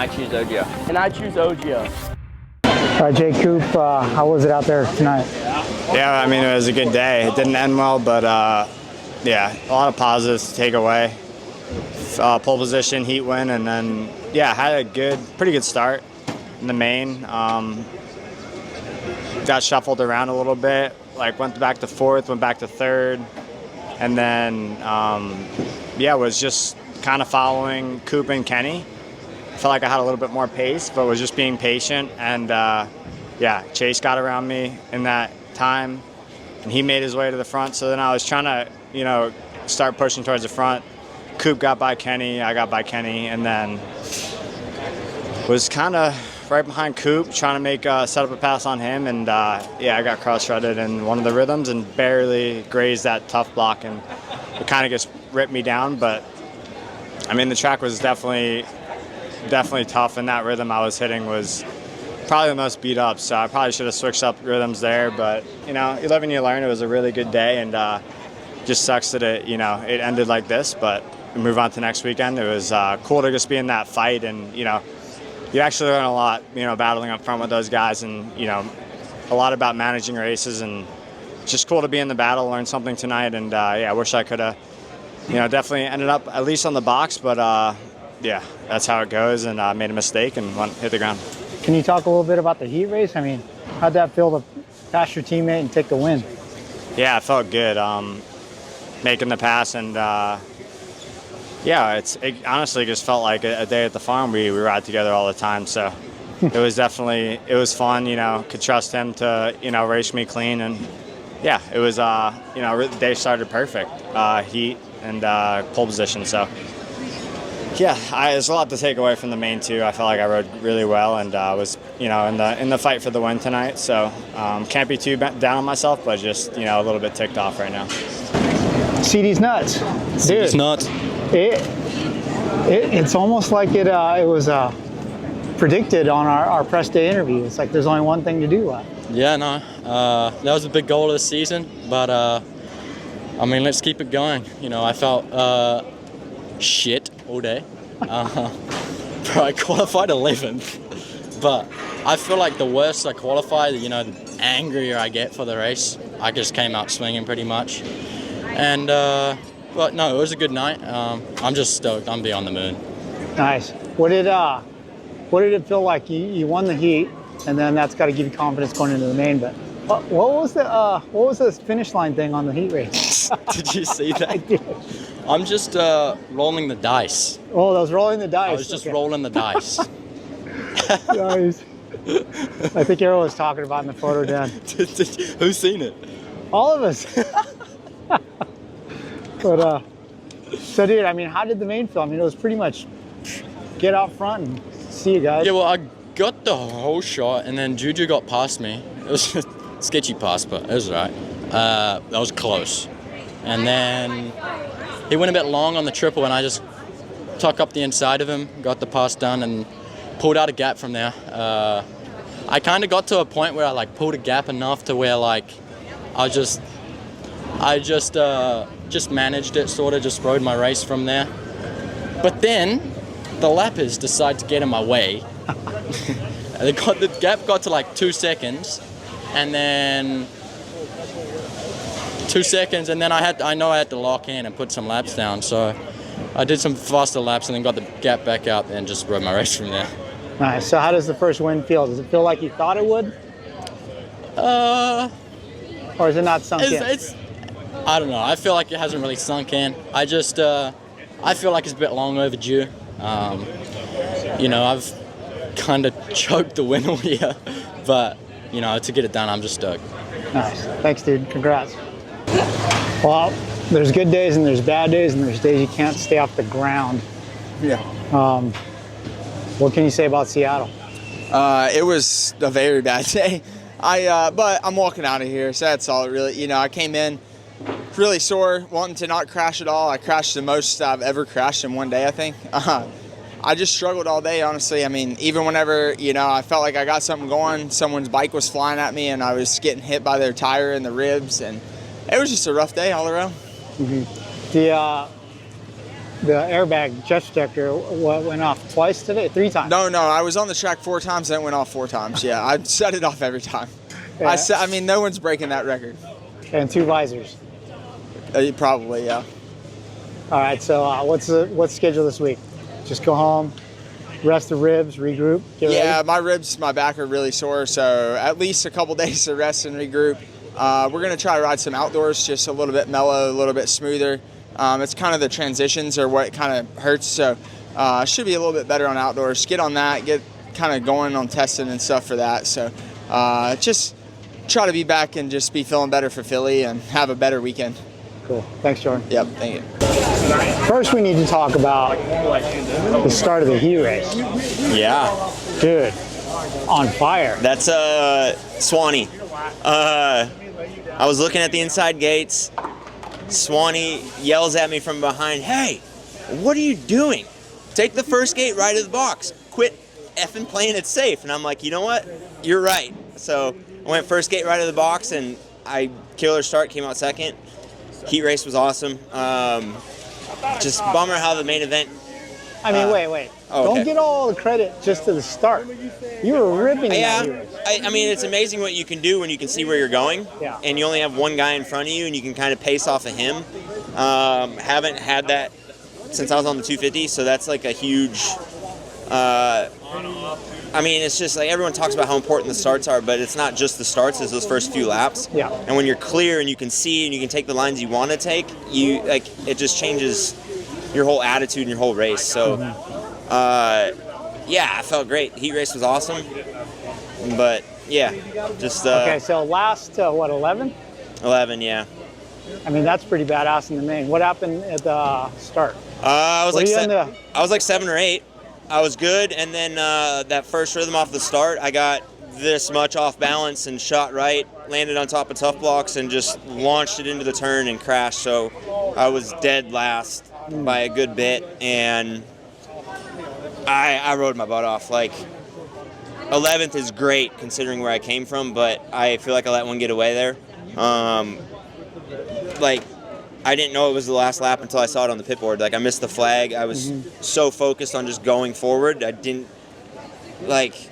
I choose Ogio. And I choose Ogio. Jay Coop, how was it out there tonight? Yeah, I mean, it was a good day. It didn't end well, but yeah, a lot of positives to take away. Pole position, heat win, and then, yeah, had a pretty good start in the main. Got shuffled around a little bit, like went back to fourth, went back to third, and then, yeah, was just kind of following Coop and Kenny. Felt like I had a little bit more pace, but was just being patient. And yeah, Chase got around me in that time, and he made his way to the front. So then I was trying to, start pushing towards the front. Coop got by Kenny, I got by Kenny, and then was kind of right behind Coop, trying to set up a pass on him. And yeah, I got cross-threaded in one of the rhythms and barely grazed that tough block, and it kind of just ripped me down. But I mean, the track was definitely tough, and that rhythm I was hitting was probably the most beat up, so I probably should have switched up rhythms there. But you live and you learn. It was a really good day, and just sucks that it ended like this. But we move on to next weekend. It was cool to just be in that fight, and you actually learn a lot, battling up front with those guys, and a lot about managing races, and it's just cool to be in the battle, learn something tonight. And yeah, I wish I could have definitely ended up at least on the box, but yeah, that's how it goes, and I made a mistake and hit the ground. Can you talk a little bit about the heat race? I mean, how'd that feel to pass your teammate and take the win? Yeah, it felt good, making the pass, and yeah, it honestly just felt like a day at the farm. We ride together all the time, so it was fun. Could trust him to race me clean, and yeah, it was the day started perfect, heat and pole position. So yeah, there's a lot to take away from the main two. I felt like I rode really well, and was in the fight for the win tonight. So can't be too down on myself, but just a little bit ticked off right now. CD's nuts, dude. It's nuts. It's almost like it was predicted on our press day interview. It's like there's only one thing to do left. Yeah, no, that was a big goal of the season, but I mean, let's keep it going. I felt shit all day. I qualified 11th, but I feel like the worse I qualify, the angrier I get for the race. I just came out swinging pretty much, and but no, it was a good night. I'm just stoked. I'm beyond the moon. Nice. What did it feel like? You won the heat, and then that's got to give you confidence going into the main. But what was the finish line thing on the heat race? Did you see that? I did. I'm just rolling the dice. Oh, that was rolling the dice. I was just rolling the dice. Nice. I think Arrow was talking about in the photo den. Who's seen it? All of us. But so dude, I mean, how did the main feel? I mean, it was pretty much get out front and see you guys. Yeah, well, I got the whole shot, and then Juju got past me. It was a sketchy pass, but it was right. That was close. And then he went a bit long on the triple, and I just tuck up the inside of him, got the pass done, and pulled out a gap from there. I kind of got to a point where I pulled a gap enough to where I just managed it, sort of just rode my race from there. But then the lappers decide to get in my way. The gap got to 2 seconds, and then 2 seconds, and then I know I had to lock in and put some laps down. So I did some faster laps and then got the gap back up and just rode my race from there. Nice. So how does the first win feel? Does it feel like you thought it would? Or is it not sunk in? I don't know. I feel like it hasn't really sunk in. I feel like it's a bit long overdue. I've kind of choked the win all year, but to get it done, I'm just stoked. Nice. Thanks, dude. Congrats. Well, there's good days and there's bad days, and there's days you can't stay off the ground. Yeah. What can you say about Seattle? It was a very bad day. But I'm walking out of here, so that's all really. I came in really sore, wanting to not crash at all. I crashed the most I've ever crashed in one day, I think. I just struggled all day, honestly. I mean, even whenever, I felt like I got something going, someone's bike was flying at me, and I was getting hit by their tire in the ribs, and it was just a rough day all around. Mm-hmm. the airbag jet protector went off twice today, 3 times. No, I was on the track 4 times and it went off 4 times. Yeah, I set it off every time. Yeah. I mean, no one's breaking that record. And 2 visors. Probably, yeah. All right, so what's the schedule this week? Just go home, rest the ribs, regroup, get ready? My ribs, my back are really sore, so at least a couple days to rest and regroup. We're going to try to ride some outdoors, just a little bit mellow, a little bit smoother. It's kind of the transitions are what kind of hurts, so should be a little bit better on outdoors. Get on that, get kind of going on testing and stuff for that. So just try to be back and just be feeling better for Philly and have a better weekend. Cool. Thanks, Jordan. Yep, thank you. First, we need to talk about the start of the heat race. Yeah, Dude, on fire. that's Swanee. I was looking at the inside gates. Swanee yells at me from behind, "Hey, what are you doing? Take the first gate right of the box. Quit effing playing it safe." And I'm like, you know what? You're right. So I went first gate right of the box, and I killer start, came out second. Heat race was awesome. Just bummer how the main event. I mean, wait. Oh, Don't okay. get all the credit just to the start. You were ripping in Yeah, that heat race. I mean, it's amazing what you can do when you can see where you're going, Yeah. and you only have one guy in front of you, and you can kind of pace off of him. Haven't had that since I was on the 250, so that's like a huge. I mean, it's just like everyone talks about how important the starts are, but it's not just the starts; it's those first few laps. Yeah. And when you're clear and you can see and you can take the lines you want to take, it just changes your whole attitude and your whole race. So. Yeah, I felt great. Heat race was awesome, but yeah, just Okay, so last, 11? 11, yeah. I mean, that's pretty badass in the main. What happened at the start? I was Were like you in the- I was like 7 or 8. I was good, and then that first rhythm off the start, I got this much off balance and shot right, landed on top of tough blocks, and just launched it into the turn and crashed. So I was dead last by a good bit, and I rode my butt off. Like 11th is great considering where I came from, but I feel like I let one get away there. Like I didn't know it was the last lap until I saw it on the pit board. Like I missed the flag. I was so focused on just going forward. I didn't like.